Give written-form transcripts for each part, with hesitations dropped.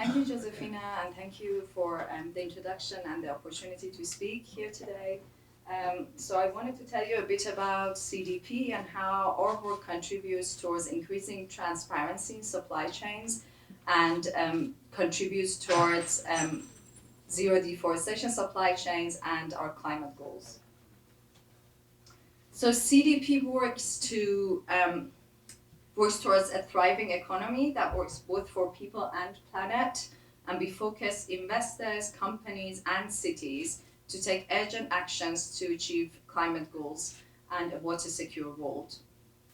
Thank you, Josefina, and thank you for the introduction and the opportunity to speak here today. So I wanted to tell you a bit about CDP and how our work contributes towards increasing transparency in supply chains and contributes towards zero deforestation supply chains and our climate goals. So CDP works towards a thriving economy that works both for people and planet, and we focus investors, companies, and cities to take urgent actions to achieve climate goals and a water secure world.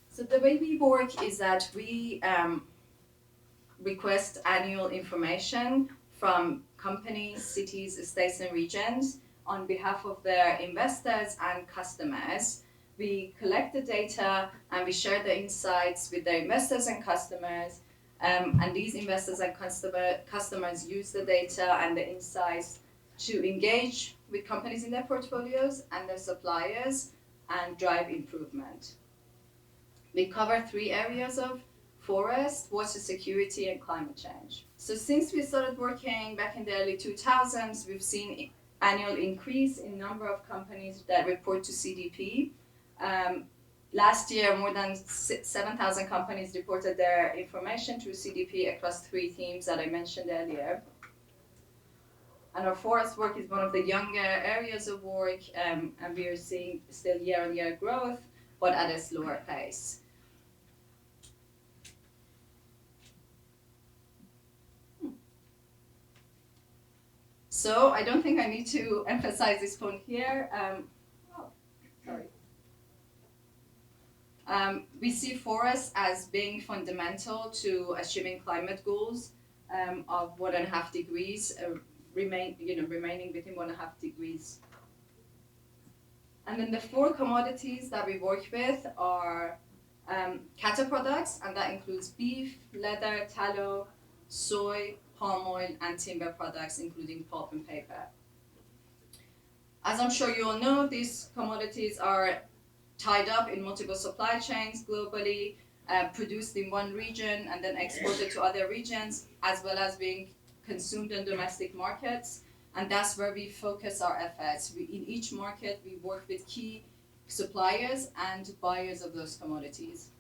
So the way we work is that we request annual information from companies, cities, states, and regions on behalf of their investors and customers. We collect the data and we share the insights with the investors and customers. And these investors and customers use the data and the insights to engage with companies in their portfolios and their suppliers and drive improvement. We cover 3 areas of forest, water security, and climate change. So since we started working back in the early 2000s, we've seen annual increase in number of companies that report to CDP. Last year, more than 7,000 companies reported their information to CDP across 3 themes that I mentioned earlier. And our forest work is one of the younger areas of work, and we are seeing still year-on-year growth, but at a slower pace. So I don't think I need to emphasize this point here. We see forests as being fundamental to achieving climate goals of 1.5 degrees, remaining within 1.5 degrees. And then the 4 commodities that we work with are cattle products, and that includes beef, leather, tallow, soy, palm oil, and timber products, including pulp and paper. As I'm sure you all know, these commodities are tied up in multiple supply chains globally, produced in one region and then exported to other regions, as well as being consumed in domestic markets. And that's where we focus our efforts. In each market, we work with key suppliers and buyers of those commodities.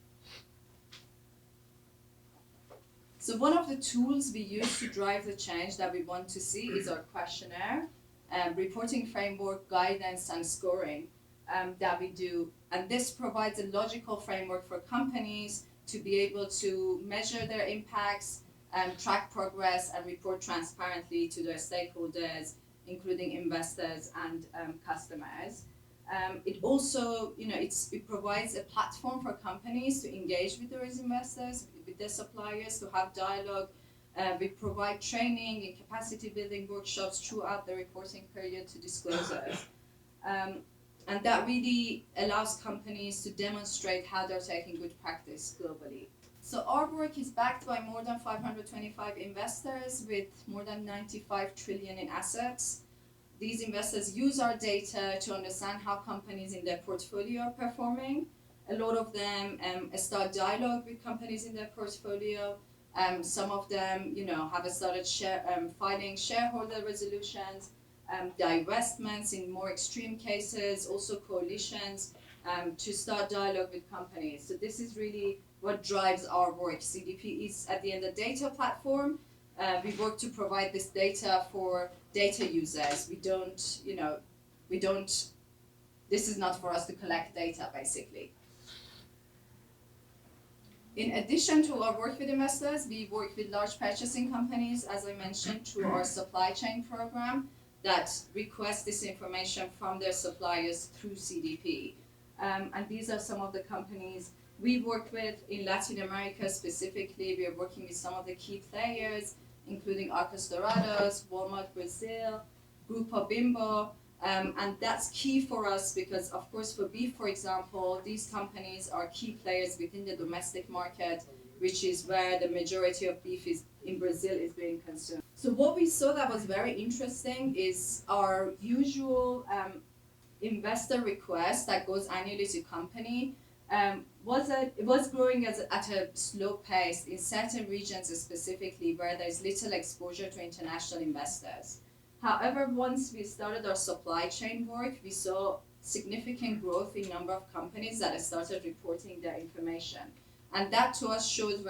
So one of the tools we use to drive the change that we want to see is our questionnaire, reporting framework, guidance, and scoring that we do. And this provides a logical framework for companies to be able to measure their impacts, track progress, and report transparently to their stakeholders, including investors and customers. It also, it provides a platform for companies to engage with those investors, with their suppliers, to have dialogue. We provide training and capacity building workshops throughout the reporting period to disclosures. And that really allows companies to demonstrate how they're taking good practice globally. So our work is backed by more than 525 investors with more than 95 trillion in assets. These investors use our data to understand how companies in their portfolio are performing. A lot of them start dialogue with companies in their portfolio. Some of them, have started filing shareholder resolutions, divestments in more extreme cases, also coalitions, to start dialogue with companies. So this is really what drives our work. CDP is, at the end, a data platform. We work to provide this data for data users. This is not for us to collect data, basically. In addition to our work with investors, we work with large purchasing companies, as I mentioned, through our supply chain program that request this information from their suppliers through CDP. And these are some of the companies we work with in Latin America specifically. We are working with some of the key players, including Arcos Dorados, Walmart Brazil, Grupo Bimbo. And that's key for us because, of course, for beef, for example, these companies are key players within the domestic market, which is where the majority of beef in Brazil is being consumed. So what we saw that was very interesting is our usual investor request that goes annually to company it was growing at a slow pace in certain regions specifically where there's little exposure to international investors. However, once we started our supply chain work, we saw significant growth in number of companies that started reporting their information. And that to us shows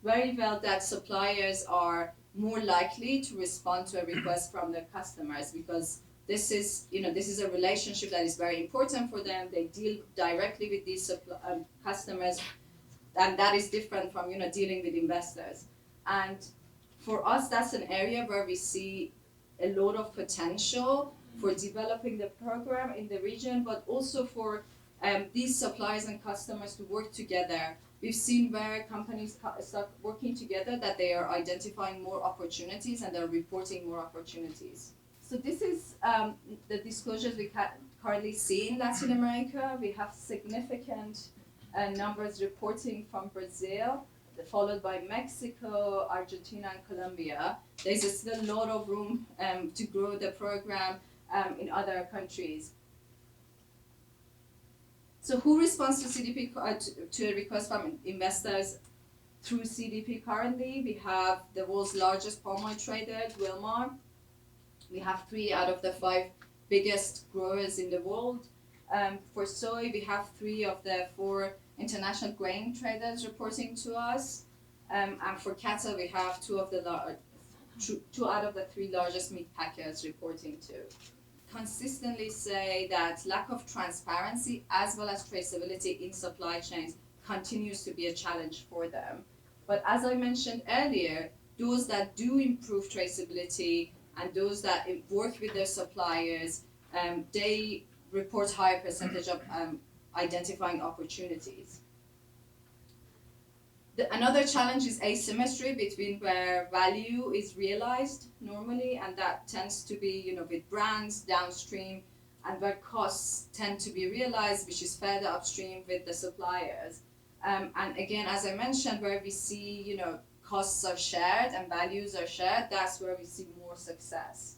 very well that suppliers are more likely to respond to a request from their customers because this is a relationship that is very important for them. They deal directly with these customers, and that is different from dealing with investors. And for us, that's an area where we see a lot of potential for developing the program in the region, but also for these suppliers and customers to work together. We've seen where companies start working together that they are identifying more opportunities and they're reporting more opportunities. So this is the disclosures we currently see in Latin America. We have significant numbers reporting from Brazil, followed by Mexico, Argentina, and Colombia. There's still a lot of room to grow the program in other countries. So who responds to CDP, to a request from investors through CDP currently? We have the world's largest palm oil trader, Wilmar. We have 3 out of the 5 biggest growers in the world. For soy, we have 3 of the 4 international grain traders reporting to us. And for cattle, we have 2 out of the 3 largest meat packers reporting to. Consistently say that lack of transparency as well as traceability in supply chains continues to be a challenge for them. But as I mentioned earlier, those that do improve traceability and those that work with their suppliers, they report higher percentage of identifying opportunities. Another challenge is asymmetry between where value is realized normally, and that tends to be with brands downstream, and where costs tend to be realized, which is further upstream with the suppliers. And again, as I mentioned, where we see costs are shared and values are shared, that's where we see more success.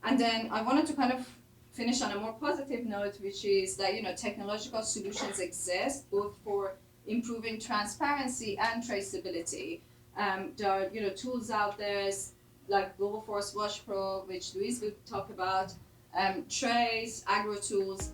And then I wanted to kind of finish on a more positive note, which is that technological solutions exist both for improving transparency and traceability. There are tools out there like Global Forest Watch Pro, which Luis will talk about, Trace, Agro Tools.